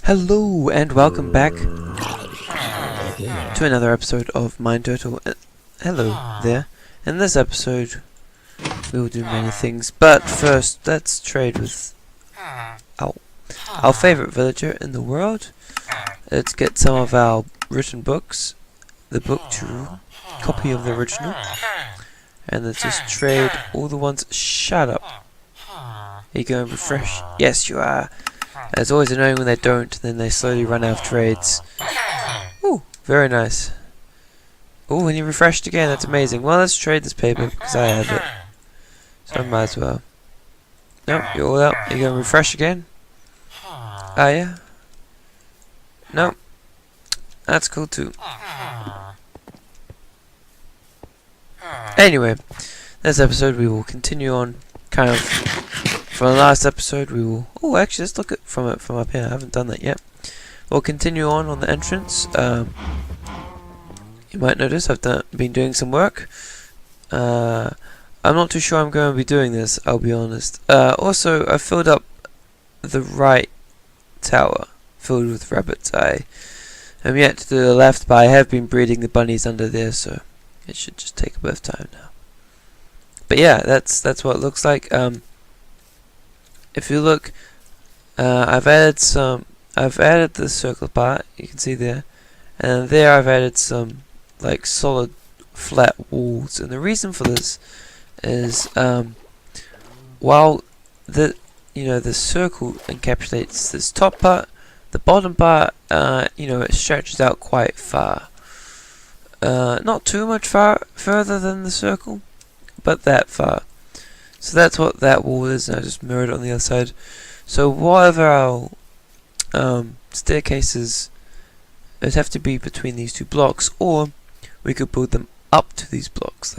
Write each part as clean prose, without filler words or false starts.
Hello and welcome back to another episode of MineTurtle. Hello there. In this episode we will do many things, but first let's trade with our favorite villager in the world. Let's get some of our written books, the book to copy of the original, and let's just trade all the ones. Shut up. Are you going to refresh? Yes, you are. It's always annoying when they don't, then they slowly run out of trades. Ooh, very nice. Ooh, and you refreshed again, that's amazing. Well, let's trade this paper, because I have it. So I might as well. Nope, you're all out. Are you going to refresh again? Ah, yeah? Nope. That's cool too. Anyway, this episode we will continue on, kind of, from the last episode we will... Oh, actually, let's look at from up here. I haven't done that yet. We'll continue on the entrance. You might notice I've been doing some work. I'm not too sure I'm going to be doing this, I'll be honest. Also, I filled up the right tower, filled with rabbits. I am yet to the left, but I have been breeding the bunnies under there, so it should just take a bit of time now. But yeah, that's what it looks like. If you look, I've added the circle part, you can see there, and there I've added some like solid flat walls, and the reason for this is while the circle encapsulates this top part, the bottom part it stretches out quite far, not too much further than the circle, but that far. So that's what that wall is, and I just mirrored it on the other side. So whatever our staircases, it'd have to be between these two blocks, or we could build them up to these blocks.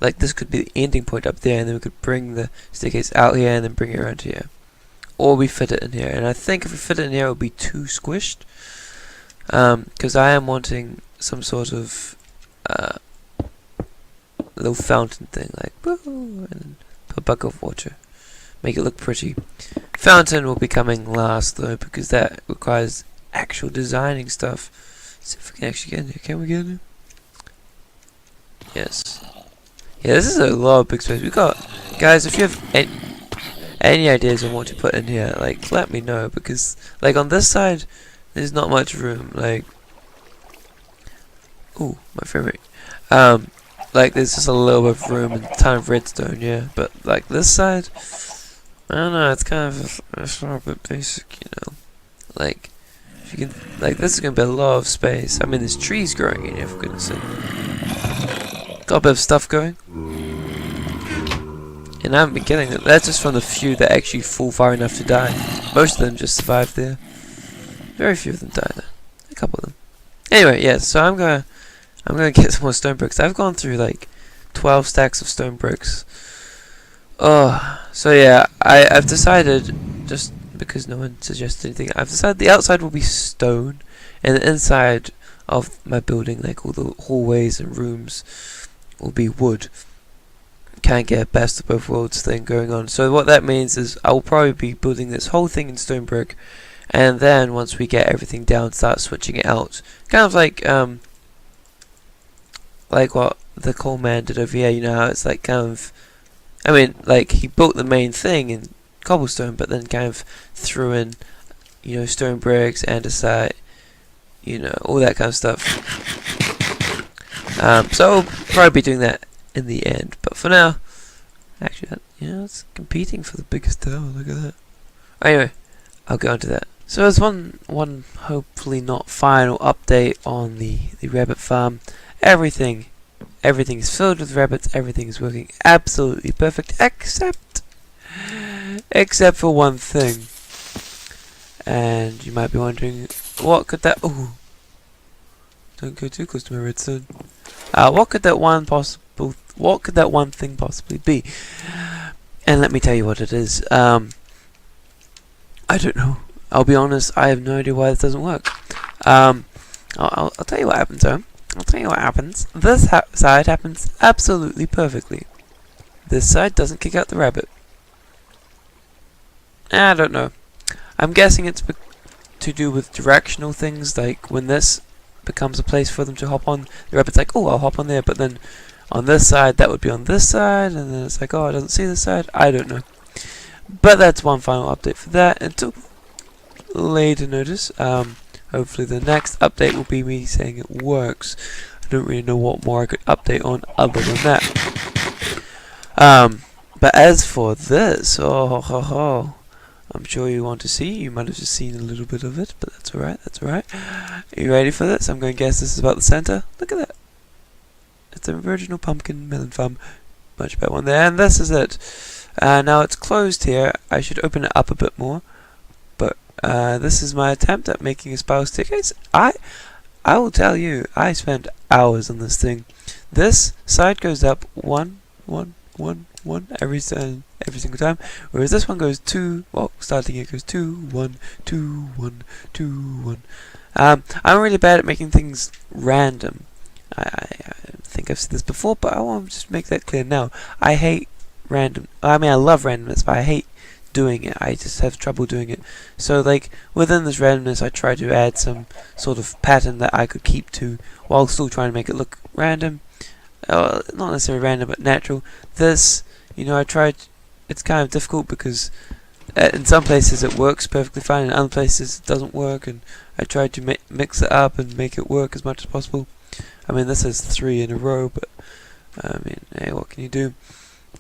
Like this could be the ending point up there, and then we could bring the staircase out here and then bring it around here, or we fit it in here. And I think if we fit it in here, it would be too squished, because I am wanting some sort of little fountain thing, like woo, and then put a bucket of water, make it look pretty. Fountain will be coming last though, because that requires actual designing stuff. See if we can actually get in here. Can we get in here? Yes. Yeah, this is a lot of big space. We got, guys, if you have any ideas on what to put in here, like let me know, because like on this side there's not much room. Like, ooh, my favorite. Like there's just a little bit of room and a ton of redstone, yeah. But like this side, I don't know. It's kind of it's a bit basic, Like if you can, like this is gonna be a lot of space. I mean, there's trees growing in here, for goodness sake. Got a bit of stuff going, and I haven't been getting it. That's just from the few that actually fall far enough to die. Most of them just survive there. Very few of them die though. A couple of them. Anyway, yeah. So I'm gonna get some more stone bricks. I've gone through like 12 stacks of stone bricks. Oh, so yeah, I've decided, just because no one suggested anything, I've decided the outside will be stone, and the inside of my building, like all the hallways and rooms, will be wood. Can't get a best of both worlds thing going on. So what that means is I will probably be building this whole thing in stone brick, and then once we get everything down, start switching it out. Kind of like what the coal man did over here, how it's like kind of, I mean, like he built the main thing in cobblestone, but then kind of threw in, stone bricks, andesite, all that kind of stuff. So I'll probably be doing that in the end, but for now, actually, it's competing for the biggest tower. Look at that. Anyway, I'll go on to that. So there's one hopefully not final update on the rabbit farm. Everything is filled with rabbits. Everything is working absolutely perfect, except for one thing. And you might be wondering, what could that? Ooh, don't go too close to my redstone. What could that one thing possibly be? And let me tell you what it is. I don't know. I'll be honest. I have no idea why this doesn't work. I'll tell you what happens, though. I'll tell you what happens. This side happens absolutely perfectly. This side doesn't kick out the rabbit. I don't know. I'm guessing it's to do with directional things, like when this becomes a place for them to hop on, the rabbit's like, oh, I'll hop on there, but then on this side, that would be on this side, and then it's like, oh, it doesn't see this side. I don't know. But that's one final update for that. Until later notice, hopefully the next update will be me saying it works. I don't really know what more I could update on other than that. But as for this, oh, I'm sure you want to see. You might have just seen a little bit of it, but that's alright, that's alright. Are you ready for this? I'm going to guess this is about the center. Look at that. It's an original pumpkin melon farm. Much better one there. And this is it. Now it's closed here. I should open it up a bit more. But this is my attempt at making a spiral staircase. I will tell you, I spent hours on this thing. This side goes up one every single time, whereas this one goes 2. Well, starting here goes 2 1 2 1 2 1. I'm really bad at making things random. I think I've said this before, but I want to just make that clear now. I hate random. I mean, I love randomness, but I hate doing it. I just have trouble doing it. So, like, within this randomness, I try to add some sort of pattern that I could keep to while still trying to make it look random. Not necessarily random, but natural. This, you know, I tried. It's kind of difficult because in some places it works perfectly fine, in other places it doesn't work, and I tried to mix it up and make it work as much as possible. I mean, this is 3 in a row, but I mean, hey, what can you do?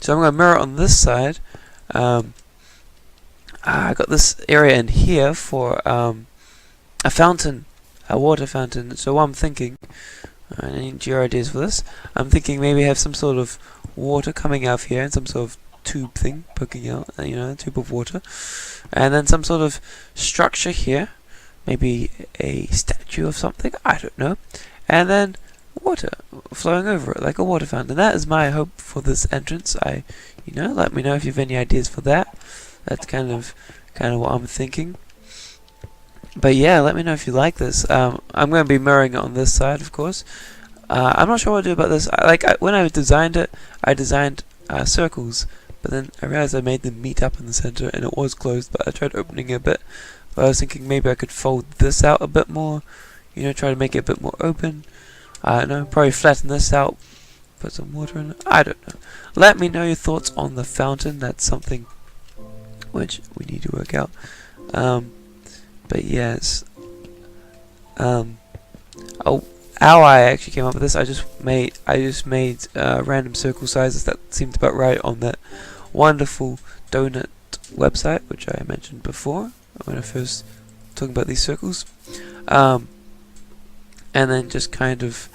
So I'm going to mirror on this side. I got this area in here for a fountain, a water fountain. So what I'm thinking, I need your ideas for this. I'm thinking maybe have some sort of water coming out of here and some sort of tube thing poking out, you know, a tube of water, and then some sort of structure here, maybe a statue of something, I don't know, and then water flowing over it like a water fountain. That is my hope for this entrance. Let me know if you have any ideas for that. That's kind of what I'm thinking. But yeah, let me know if you like this. I'm going to be mirroring it on this side, of course. I'm not sure what to do about this. When I designed it, I designed circles, but then I realized I made them meet up in the center, and it was closed. But I tried opening it a bit. But I was thinking maybe I could fold this out a bit more. You know, try to make it a bit more open. I don't know, probably flatten this out. Put some water in it. I don't know. Let me know your thoughts on the fountain. That's something which we need to work out. But yes. How I actually came up with this, I just made random circle sizes that seemed about right on that wonderful donut website, which I mentioned before when I first talking about these circles. And then just kind of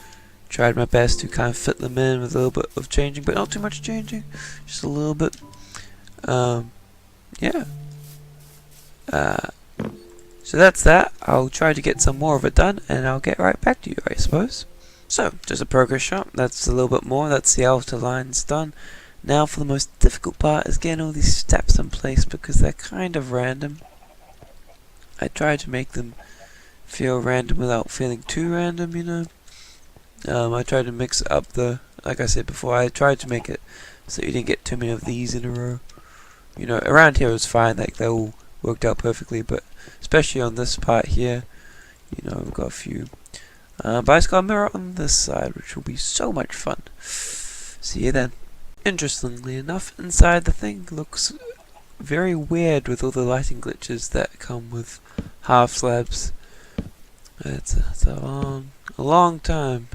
tried my best to kind of fit them in with a little bit of changing, but not too much changing, just a little bit. Yeah. So that's that. I'll try to get some more of it done, and I'll get right back to you, I suppose. So, just a progress shot. That's a little bit more. That's the outer lines done. Now for the most difficult part is getting all these steps in place, because they're kind of random. I tried to make them feel random without feeling too random, you know. I tried to mix up like I said before, I tried to make it so you didn't get too many of these in a row. You know, around here it was fine, like they all worked out perfectly, but especially on this part here, you know, we've got a few. But I just got a mirror on this side, which will be so much fun. See you then. Interestingly enough, inside the thing looks very weird with all the lighting glitches that come with half slabs. It's a long time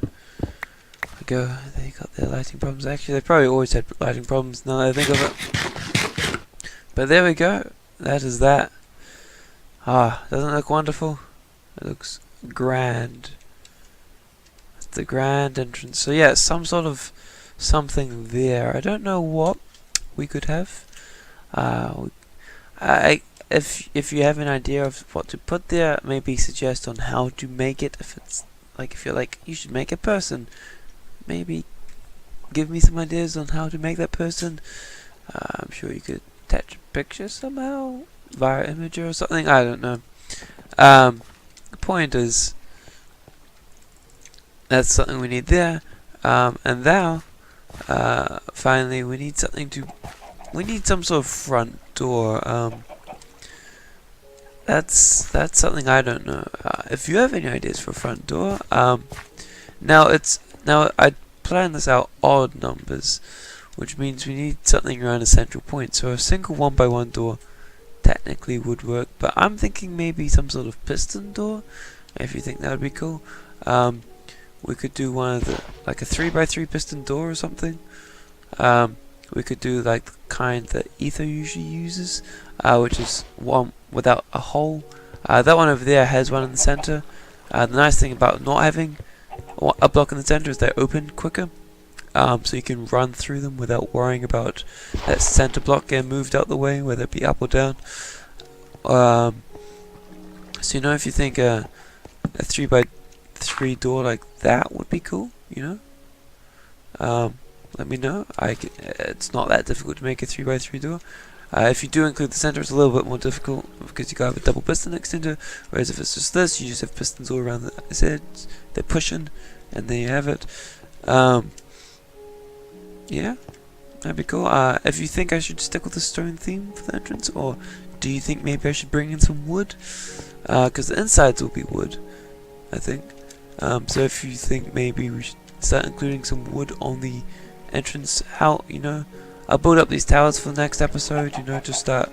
ago they got their lighting problems. Actually, they probably always had lighting problems now that I think of it. But there we go. That is that. Doesn't it look wonderful? It looks grand. It's the grand entrance. So yeah, some sort of something there. I don't know what we could have. If you have an idea of what to put there, maybe suggest on how to make it. If you're like, you should make a person, maybe give me some ideas on how to make that person. I'm sure you could attach a picture somehow via Imager or something. I don't know. The point is, that's something we need there. And now, finally, we need something to. We need some sort of front door. that's something I don't know. If you have any ideas for a front door, now I plan this out odd numbers, which means we need something around a central point. So a single 1x1 door technically would work, but I'm thinking maybe some sort of piston door. If you think that would be cool, we could do one of the like a 3x3 piston door or something. We could do like the kind that Ether usually uses, which is one without a hole. That one over there has one in the center. The nice thing about not having a block in the center is they open quicker, so you can run through them without worrying about that center block getting moved out the way, whether it be up or down. So you know, if you think a 3x3 door like that would be cool, you know, let me know. It's not that difficult to make a 3x3 door. If you do include the center, it's a little bit more difficult because you gotta have a double piston extender. Whereas if it's just this, you just have pistons all around the edge. They're pushing, and there you have it. Yeah, that'd be cool. If you think I should stick with the stone theme for the entrance, or do you think maybe I should bring in some wood? Because the insides will be wood, I think. So if you think maybe we should start including some wood on the entrance out, you know, I'll build up these towers for the next episode, you know, just start,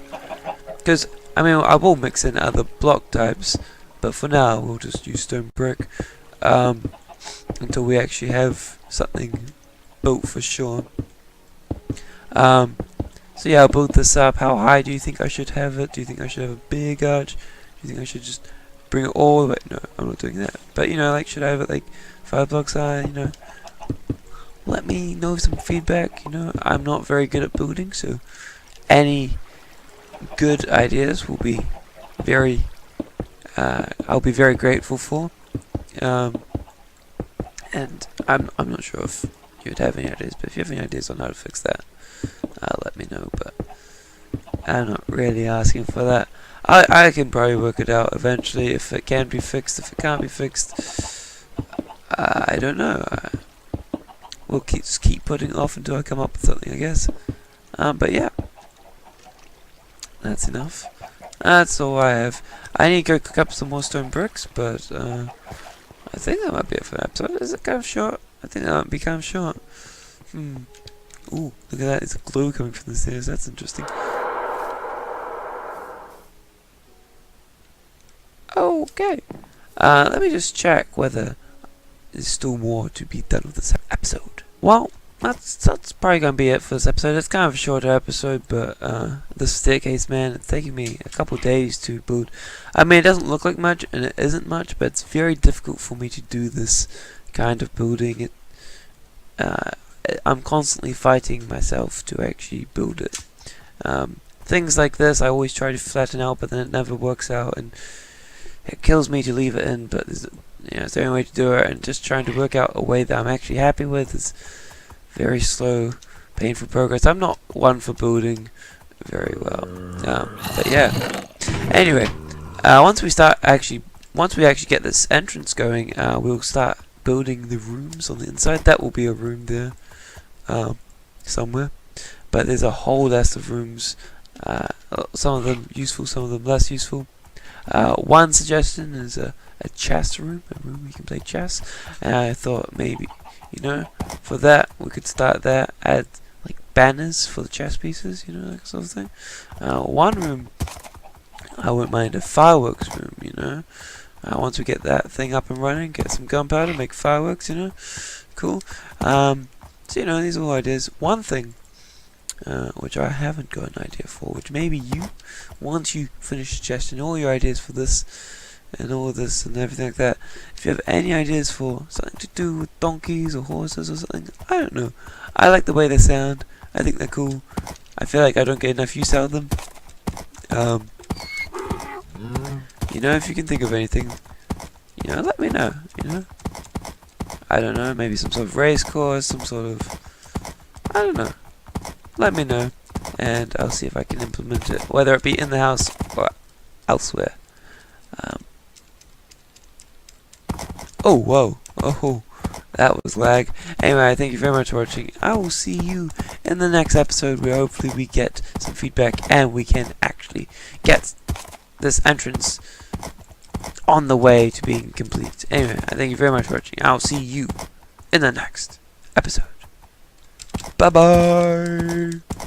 because I mean I will mix in other block types, but for now we'll just use stone brick until we actually have something built for sure. So yeah, I'll build this up. How high do you think I should have it? Do you think I should have a big arch? Do you think I should just bring it all the way? No, I'm not doing that. But you know, like, should I have it like 5 blocks high, you know? Let me know some feedback, you know. I'm not very good at building, so any good ideas will be very I'll be very grateful for. And I'm not sure if you'd have any ideas, but if you have any ideas on how to fix that, let me know. But I'm not really asking for that. I can probably work it out eventually if it can be fixed. If it can't be fixed, I don't know. We'll just keep putting it off until I come up with something, I guess. But yeah, that's enough. That's all I have. I need to go cook up some more stone bricks, but I think that might be it for that episode. Is it kind of short? I think that might be kind of short. Ooh, look at that. There's glue coming from the stairs. That's interesting. Okay. Let me just check whether there's still more to be done with this episode. Well, that's probably going to be it for this episode. It's kind of a shorter episode, but the staircase, man, it's taking me a couple days to build. I mean, it doesn't look like much, and it isn't much, but it's very difficult for me to do this kind of building. I'm constantly fighting myself to actually build it. Things like this, I always try to flatten out, but then it never works out, and it kills me to leave it in, but it's the only way to do it, and just trying to work out a way that I'm actually happy with is very slow, painful progress. I'm not one for building very well, but yeah. Anyway, once we actually get this entrance going, we'll start building the rooms on the inside. That will be a room there, somewhere. But there's a whole list of rooms. Some of them useful, some of them less useful. One suggestion is a chess room, a room we can play chess. And I thought maybe, you know, for that we could start there, add like banners for the chess pieces, you know, that sort of thing. One room, I wouldn't mind a fireworks room, you know. Once we get that thing up and running, get some gunpowder, make fireworks, you know, cool. So you know, these are all ideas. One thing which I haven't got an idea for, which maybe you, once you finish suggesting all your ideas for this and all this and everything like that, if you have any ideas for something to do with donkeys or horses or something, I don't know. I like the way they sound. I think they're cool. I feel like I don't get enough use out of them. You know, if you can think of anything, you know, let me know, you know. I don't know, maybe some sort of race course, some sort of, I don't know. Let me know, and I'll see if I can implement it, whether it be in the house or elsewhere. Oh, whoa. Oh, that was lag. Anyway, thank you very much for watching. I will see you in the next episode, where hopefully we get some feedback and we can actually get this entrance on the way to being complete. Anyway, I thank you very much for watching. I'll see you in the next episode. Bye bye.